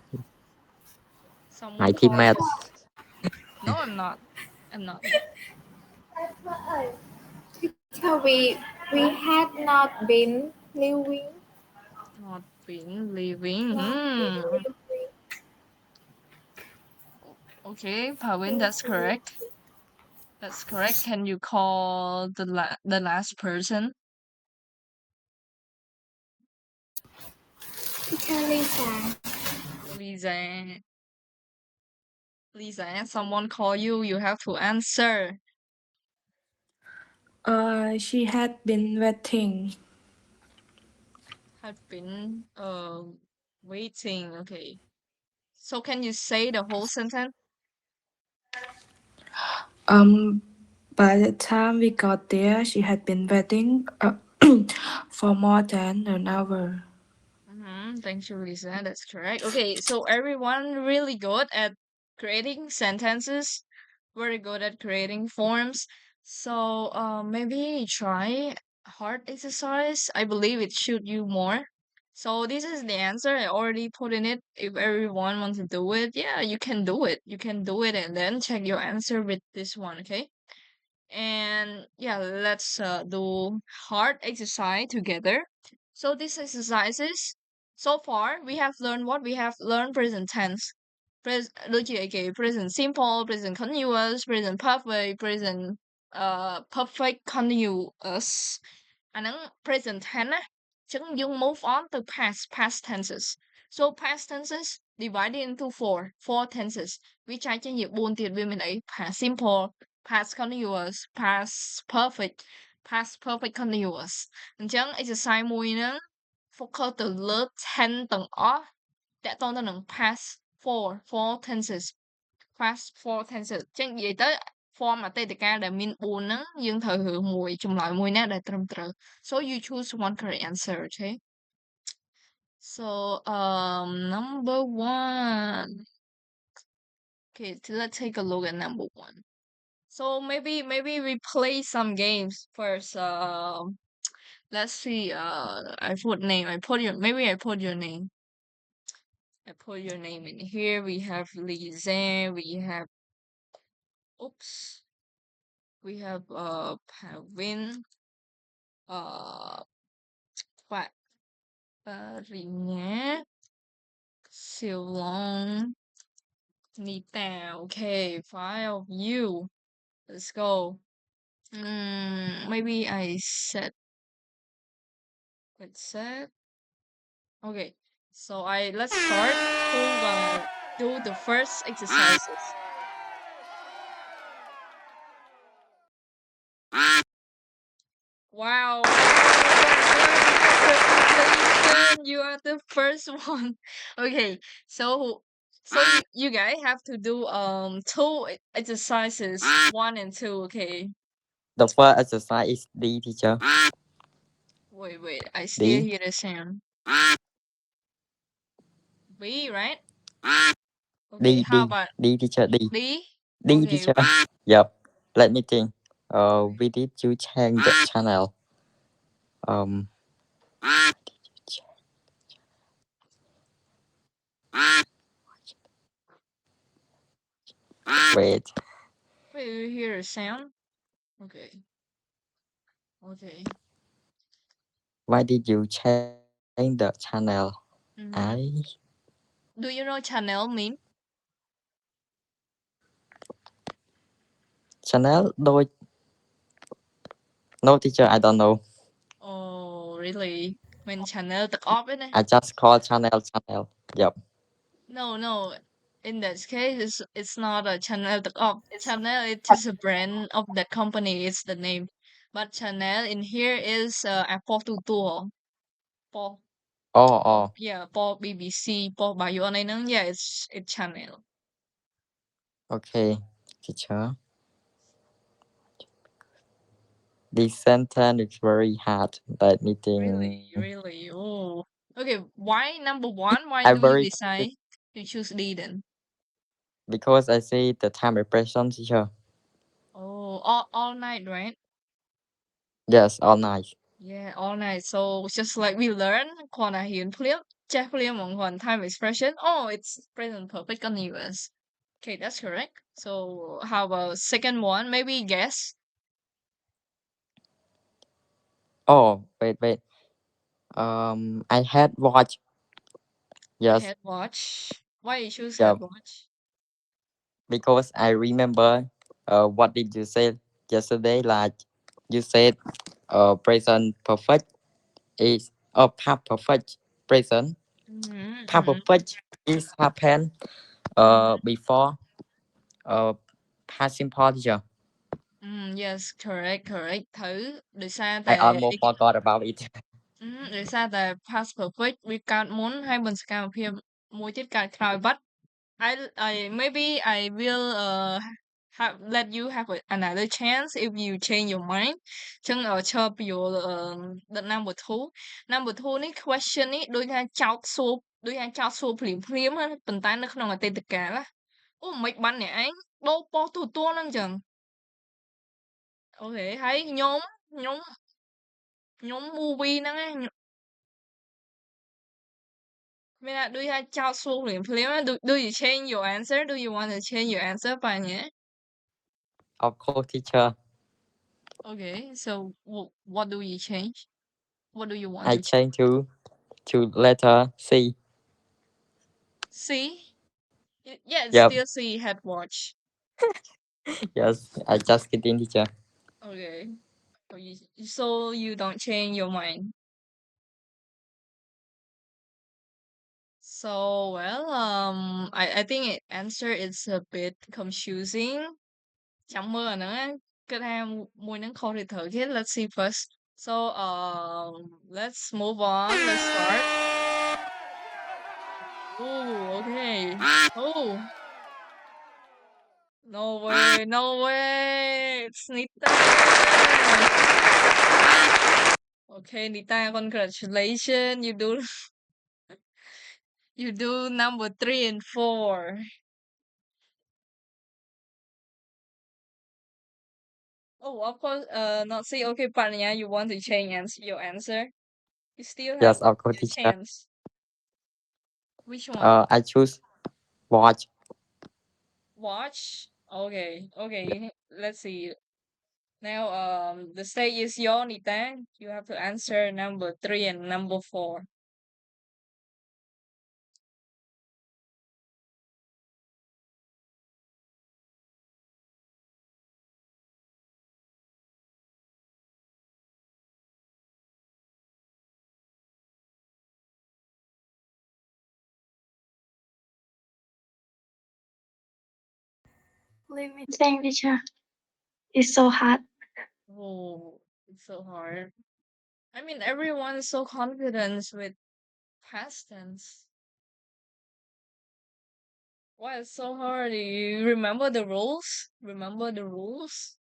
Someone My call teammate. you. No, I'm not. So we had not been living. Not been living. Okay, Pavin, that's correct. Can you call the last person? Teacher Lisa. Lisa, someone call you, you have to answer. She had been waiting. Had been waiting. Okay. So can you say the whole sentence? By the time we got there, she had been waiting for more than an hour. Thank you, Lisa. That's correct. Okay, so everyone really good at creating sentences, very good at creating forms. So maybe try hard exercise. I believe it should you more. So this is the answer. I already put in it. If everyone wants to do it, yeah, you can do it. You can do it and then check your answer with this one, okay? And yeah, let's do heart exercise together. So these exercises, so far we have learned what? We have learned present tense. Present simple, present continuous, present perfect, present perfect continuous. Anh nắng present tense á, chứយើង move on to past tenses. So past tenses divided into four tenses.វាចែកចេញជា4ទៀតវាមានអី past simple, past continuous, past perfect continuous អញ្ចឹង exercise មួយហ្នឹង focus ទៅលើ tense ទាំងអស់តាក់ទងទៅនឹង past four tenses past four tenses អញ្ចឹងនិយាយទៅ form អតីតកាលដែលមាន4ហ្នឹងយើងត្រូវរើសមួយចម្លើយមួយណាដែលត្រឹមត្រូវ so you choose one correct answer okay so number one okay so let's take a look at number one so maybe we play some games first let's see I put name I put your maybe I put your name I put your name in here we have Lizanne we have oops we have Pavin What? Rina, Siêu Long, Nita. Okay, 5 of you. Let's go. Maybe I set. Let's set. Okay, so let's start. Who gonna do the first exercises? Wow! Congratulations! You are the first one. Okay, so you guys have to do two exercises, 1 and 2. Okay. The first exercise is D, teacher. Wait. I still D. hear the sound. B, right? Okay. D, How D, about D, teacher, D. D? D, Okay. teacher. Yep. Let me think. We need to change the channel. Wait. Wait, you hear a sound? Okay. Okay. Why did you change the channel? Do you know channel mean? Channel đôi. No, teacher, I don't know. Oh, really? When channel tật off ấy nè. I just call channel. Yep. No. In this case, it's not a channel tật off. Channel is just a brand of the company. It's the name. But channel in here is Apple Tutor. Paul. Oh. Yeah, Paul BBC, Paul Bayo này nâng. Yeah, it's channel. Okay, teacher. This sentence is very hard. Let me think. Really? Oh. Okay, why number one? Why I'm do you very decide to choose D then? because I see the time expression, teacher. Oh, all night, right? Yes, all night. Yeah, all night. So just like we learn, còn là hiện flip, check flip một còn time expression. Oh, it's present perfect continuous. Okay, that's correct. So how about second one? Maybe guess. Oh, wait. I had watch. Yes. Head watch. Why you choose Yeah. head watch? Because I remember. What did you say yesterday? Like you said, present perfect is past perfect present. Past perfect is happen. Before. Past simple, teacher. Yes, correct. Thửដោយសារតែ I almost forgot about it. ដោយសារតែ past perfect វាកើតមុនហើយមិនសកម្មភាពមួយទៀតកើតក្រោយ but I maybe I will have let you have another chance if you change your mind អញ្ចឹងឈរពី the number 2 នេះ question នេះដូចថាចោទសួរភ្លាមៗណាប៉ុន្តែនៅក្នុងអតីតកាលណាអូមិនបានអ្នកឯងដូរប៉ុស្តិ៍ទូទួលហ្នឹងអញ្ចឹងអូខេហើយខ្ញុំ movie ហ្នឹងឯង Mẹ do you have chào số liền phim? Do you change your answer? Do you want to change your answer by nhé? Of course, teacher. Okay, so what do you change? What do you want I to change? change to letter C. C? Yeah, it's Yep. still C, head watch. Yes, I just kidding, teacher. Okay. So you don't change your mind. So well, I think answer is a bit confusing. Chẳng mơ nữa. Cái tham mùi nắng khô thì thử hết. Let's see first. So let's move on. Let's start. Oh, okay. Oh. No way, no way. It's Nita. Okay, Nita, congratulations. You do number 3 and 4. Oh, of course, not see. Okay, Panya, you want to change your answer? You still have Yes, of course, your teacher. chance. Which one? I choose watch. Watch? Okay, okay. Let's see. Now, the stage is your Nita. You have to answer number 3 and number 4. Let me think, teacher. It's so hard. Oh, it's so hard. I mean, everyone is so confident with past tense. Why it's so hard? You remember the rules? Remember the rules?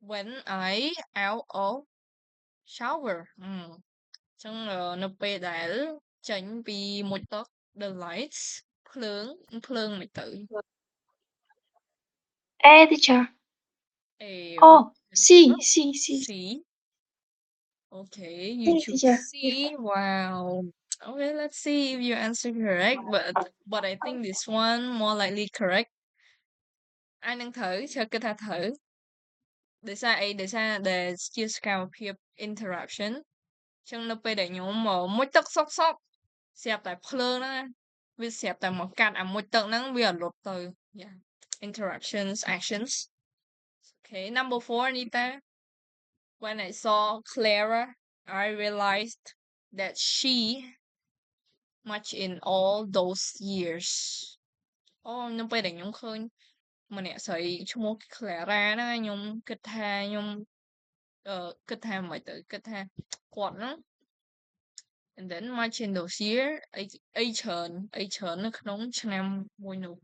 When I out of shower.ចឹងនៅពេលដែលចេញពីមុជទឹក the lights ភ្លើងមិនទៅ A, teacher. A Oh, C, oh, C, C. C. Okay, you C, choose teacher. C. Wow. Okay, let's see if you answer correct. But I think this one more likely correct. Aiនឹងត្រូវchờគិតថាត្រូវដោយសារអីដោយសារដែលជាសកម្មភាព interruption ចឹងនៅពេលដែលខ្ញុំមុជទឹកសុកស្រាប់តែភ្លើងហ្នឹងវាស្រាប់តែមកកាត់អាមុជទឹកហ្នឹងវាអត់លុតទៅ yeah interruptions actions okay number 4 Anita when I saw Clara I realized that she much in all those years អូនៅពេលដែលខ្ញុំឃើញម្នាក់ស្រីឈ្មោះ Clara ហ្នឹងខ្ញុំគិតថាខ្ញុំគិតថាមិនទៅគិតថាគាត់ហ្នឹង and then much in those year អីច្រើននៅក្នុងឆ្នាំមួយនោះ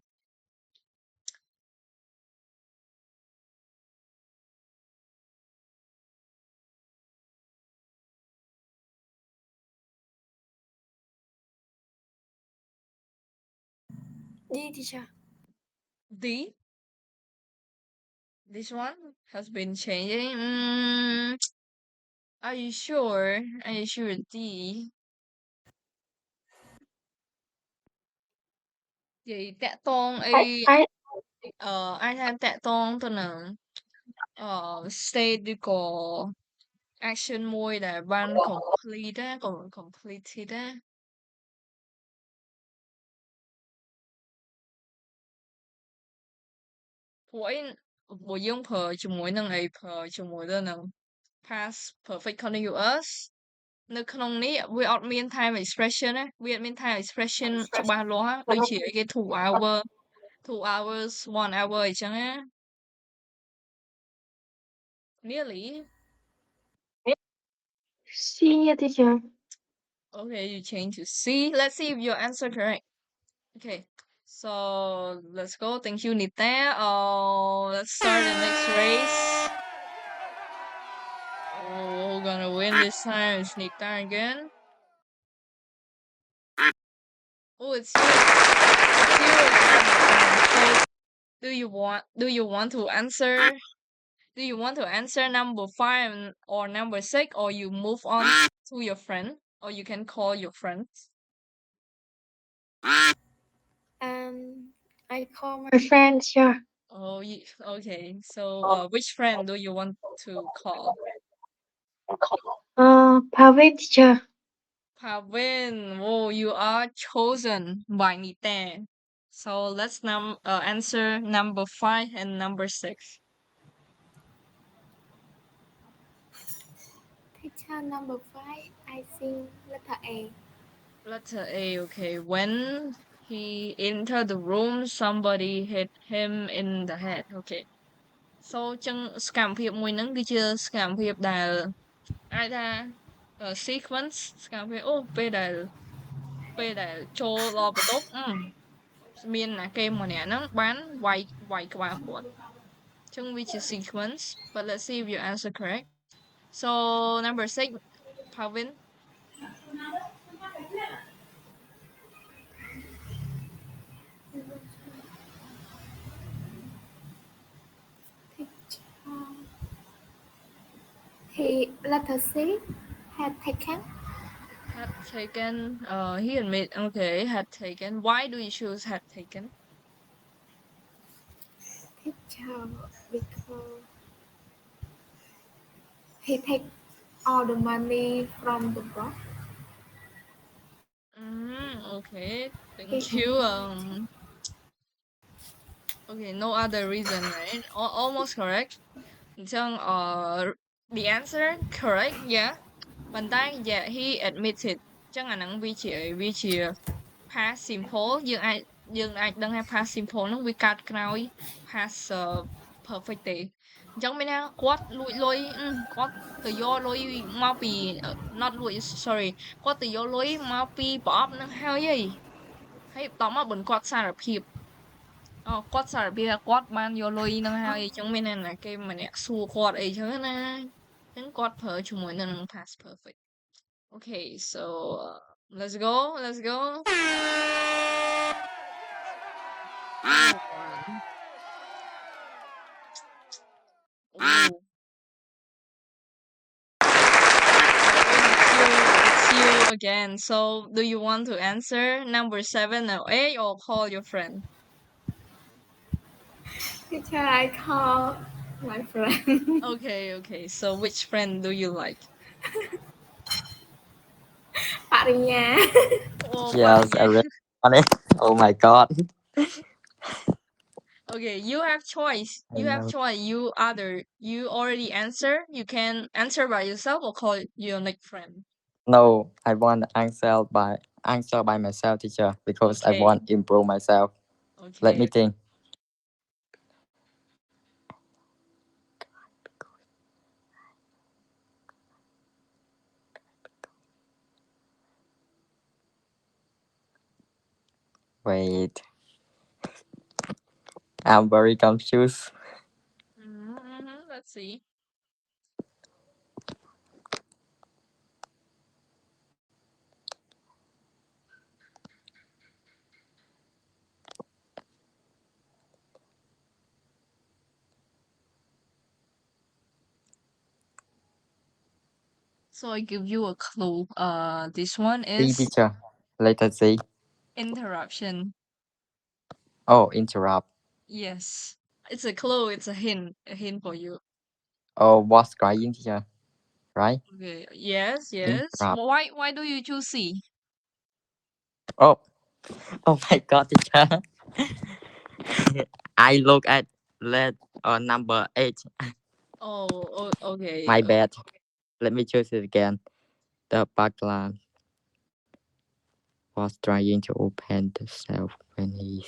D, teacher. D this one has been changing are you sure D vậy តាក់ទងអី I អាចថាតាក់ទងទៅនឹងstate ឬក៏ action មួយដែលបាន complete ណាក៏ completed ណាព្រោះអីព្រោះយើងប្រើជាមួយនឹងអីប្រើជាមួយទៅនឹង past perfect continuous នៅក្នុងនេះវាអត់មាន time expression ណាវាអត់មាន time expression ច្បាស់លាស់ដូចជាគេ 2 hour 2 hours 1 hour អីចឹងណា nearly C, teacher. okay you change to C let's see if your answer correct okay so let's go thank you Nita let's start the next race oh gonna win this time is Nita again oh it's you again so do you want to answer do you want to answer number 5 or number 6 or you move on to your friend Or you can call your friends. I call my My friends, yeah. Oh, okay. So, which friend do you want to call? Pavit, teacher. Pavin. Oh, you are chosen by Nite. So let's answer number 5 and number 6. teacher number 5. I think letter A. Letter A, okay. When he entered the room, somebody hit him in the head. Okay. So ចឹងសកម្មភាពមួយហ្នឹងគឺជាសកម្មភាពដែលអាចថាsequence សកម្មភាពអូពេលដែលចូលដល់បន្ទប់មានណាគេម្នាក់ហ្នឹងបានវាយក្បាលគាត់ចឹងវាជា sequence but let's see if you answer correct. So number 6, Pavin. He letter C. Had taken. Had taken, he admit, okay, had taken. Why do you choose had taken? Teacher, because he take all the money from the boss. Okay, thank you. Okay, no other reason, right? Almost correct. អញ្ចឹងthe answer correct, yeah. ប៉ុន្តែ yeah, he admitted. អញ្ចឹងអាហ្នឹងវាជា past simple យើងអាចដឹងថា past simple ហ្នឹងវាកើតក្រោយ past perfect ទេអញ្ចឹងមានថាគាត់លួចលុយគាត់ទៅយកលុយមកពី not លួច sorry គាត់ទៅយកលុយមកពីប្រអប់ហ្នឹងហើយបន្តមកបន្គាត់សារភាពគាត់សារភាពថាគាត់បានយកលុយហ្នឹងហើយអញ្ចឹងមានណាគេម្នាក់សួរគាត់អីចឹងណាអញ្ចឹងគាត់ប្រើជាមួយនឹង past perfect. Okay, so let's go. Oh, man. Ooh. It's you again. So, do you want to answer number 7 or 8 or call your friend? Teacher, I call my friend. Okay. So, which friend do you like? Parinya. Oh, Yes, Parinya. I really funny. Oh my god. Okay, you have choice. I know. You already answer. You can answer by yourself or call your next friend. No, I want to answer by myself, teacher, because I Okay. want to improve myself. Let me Okay. think. Wait. I'm very confused. Let's see. So I give you a clue. This one C, is teacher. Letter C. interruption. Oh, interrupt. Yes, it's a clue. It's a hint for you. Oh, what's crying, teacher? Right? Okay. Yes. Interrupt. Why do you choose C? Oh, oh my god, teacher. I look at number 8. Oh, okay. My bad. Let me choose it again. The burglar was trying to open the safe when he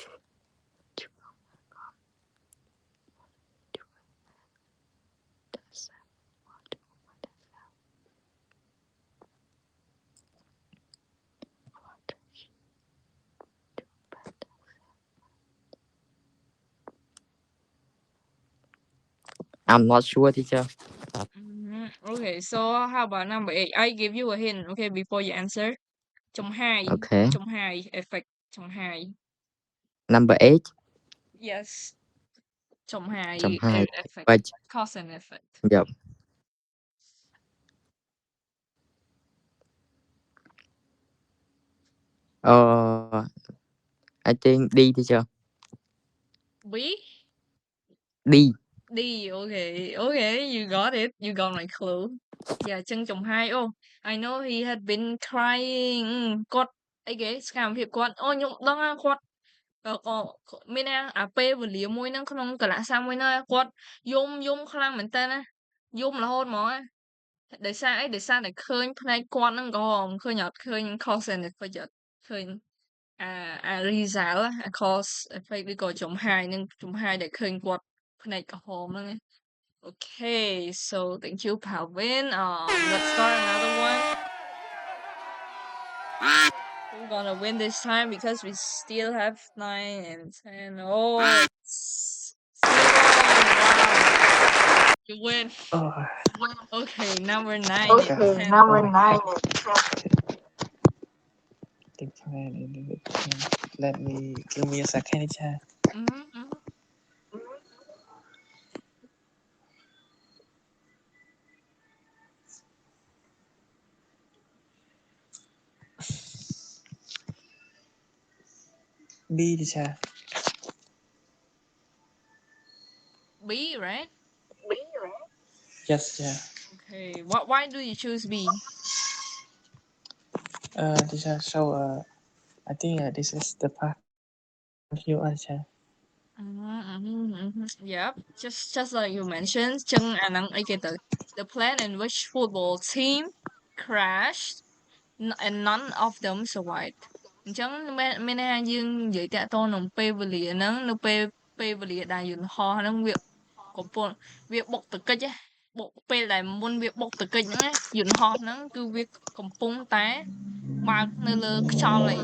I'm not sure, teacher. Okay, so how about number 8? I give you a hint, okay, before you answer. Trong 2. Okay. Trong 2. Effect. Trong 2. Number 8. Yes. Trong 2. Chấm 2. Effect. Wait. Cause and effect. Yep. I think D, teacher. B? D. D, okay, you got it. You got my clue. Yeah, chân chồng hai. Oh, I know he had been crying. គាត់អីគេសកម្មភាពគាត់អូខ្ញុំដឹងណាគាត់ក៏មានអាពេលវេលាមួយហ្នឹងក្នុងកលៈសាមួយហ្នឹងគាត់យំខ្លាំងមែនតើណាយំរហូតហ្មងណាដោយសារអីដោយសារតែឃើញភ្នែកគាត់ហ្នឹងក្រហមឃើញអត់ឃើញ cause and effect អត់ឃើញអា result អា cause effect ឬក៏ចំហាយហ្នឹងចំហាយដែលឃើញគាត់ភ្នែកក្រហមហ្នឹងណា Okay, so thank you, Palvin. Let's start another one. We're gonna win this time because we still have 9 and 10. Oh, it's still on. Wow, you win. Oh, Okay, number 9 okay. and 10. Number Oh, 9. the plan in the let me give me a second, teacher. Mm-hmm. B, teacher. B, right? Yes, teacher. Okay. Why do you choose B? Teacher. So I think this is the part you are, teacher. Yep. Just like you mentioned, chân anang the plan in which football team crashed and none of them survived. អញ្ចឹងមានន័យថាយើងនិយាយតាក់ទងនឹងពេលវេលាហ្នឹងនៅពេលវេលាដែលយន្តហោះហ្នឹងវាកំពុងវាបុកទង្គិចបុកពេលដែលមុនវាបុកទង្គិចហ្នឹងយន្តហោះហ្នឹងគឺវាកំពុងតែបើកនៅលើខ្យល់អី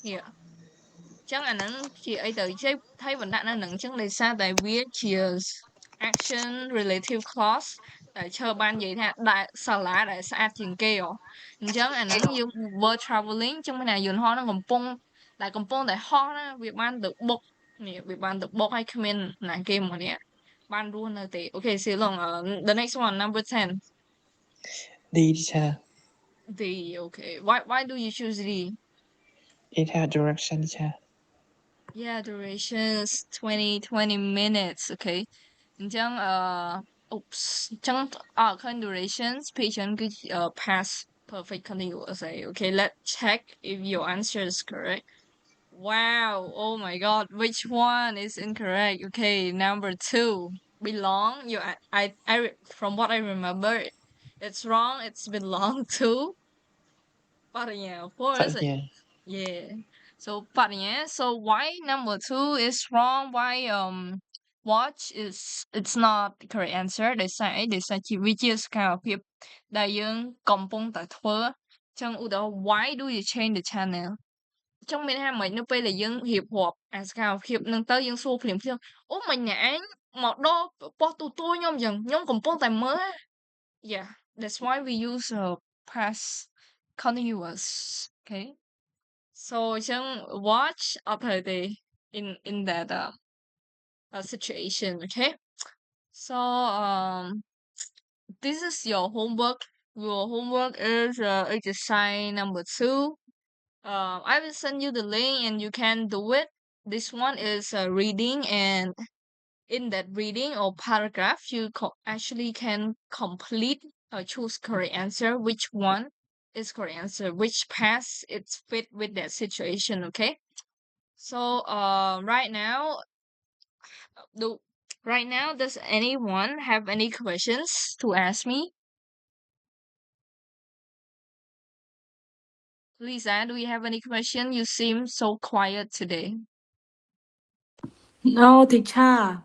នេះចឹងអាហ្នឹងជាអីទៅជ័យថៃបណ្ដាក់នៅហ្នឹងចឹងដោយសារតែវាជា action relative clause ដែលឈើបាននិយាយថាដែលសាលាដែលស្អាតជាងគេអញ្ចឹងអាហ្នឹងយើង were traveling ចឹងមានថាយន្តហោះហ្នឹងកំពុងតែហោះណាវាបានទៅបុកនេះវាបានទៅបុកឲ្យគ្មានណាគេមកនេះបានរស់នៅទេ Okay, see long the next one number 10 D, teacher. D. Okay, why do you choose D? It has direction, teacher. Yeah, duration is 20 minutes. Okay. អញ្ចឹងoops អញ្ចឹងcurrent durations patient គឺpast perfect continuous ឯង Okay, let's check if your answer is correct. Wow, oh my god, which one is incorrect? Okay, number 2. Belong. I from what I remember, it's wrong. It's belong to. But yeah, of course. But yeah. Yeah. So, but yeah, so why number 2 is wrong? Why watch is it's not the correct answer. They say ជាវាជាសកម្មភាពដែលយើងកំពុងតែធ្វើចឹងឧទាហរណ៍ why do you change the channel ចឹងមានថាមិននៅពេលដែលយើងរៀបរាប់អាសកម្មភាពហ្នឹងទៅយើងសួរភ្លាមអូមិញអ្នកឯងមកដល់ប៉ុស្តិ៍ទូទួលខ្ញុំចឹងខ្ញុំកំពុងតែមើល Yeah, that's why we use past continuous. Okay. So អញ្ចឹង watch អត់ត្រូវទេ in that situation, okay? So this is your homework. Your homework is exercise number 2. I will send you the link and you can do it. This one is reading, and in that reading or paragraph, you actually can complete choose correct answer. Which one is correct answer? Which past it's fit with that situation? Okay. So right now, does anyone have any questions to ask me? Lisa, do you have any question? You seem so quiet today. No, teacher.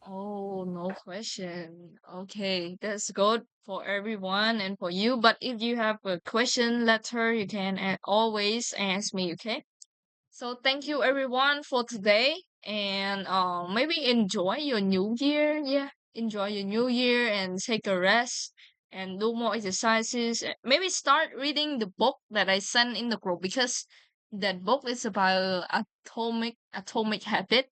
Oh, no question. Okay, that's good for everyone and for you. But if you have a question letter, you can always ask me, okay? So thank you everyone for today, and maybe enjoy your new year. Yeah, enjoy your new year and take a rest and do more exercises. Maybe start reading the book that I sent in the group because that book is about atomic habit.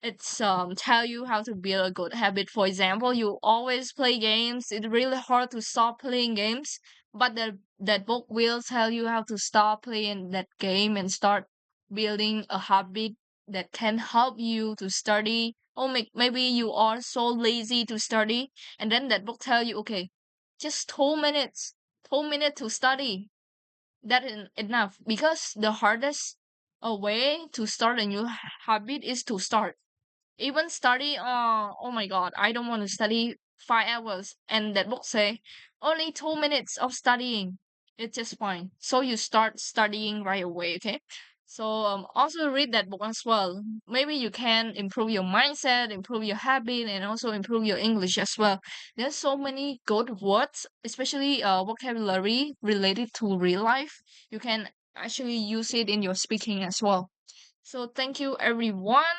It's tell you how to build a good habit. For example, you always play games. It's really hard to stop playing games, but that book will tell you how to stop playing that game and start building a habit that can help you to study. Or maybe you are so lazy to study, and then that book tell you, okay, just 2 minutes, 2 minutes to study. That is enough, because the hardest way to start a new habit is to start. Even study, oh my god, I don't want to study 5 hours, and that book say only 2 minutes of studying, it's just fine. So you start studying right away, okay? So also read that book as well. Maybe you can improve your mindset, improve your habit, and also improve your English as well. There's so many good words, especially vocabulary related to real life. You can actually use it in your speaking as well. So thank you everyone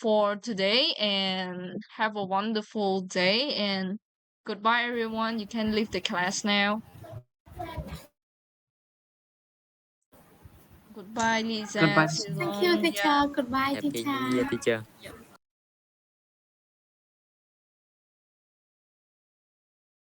for today, and have a wonderful day, and goodbye everyone. You can leave the class now. Goodbye Lisa, Goodbye. Thank you, Silon. Yeah. teacher. Goodbye, Happy New Year, teacher. teacher.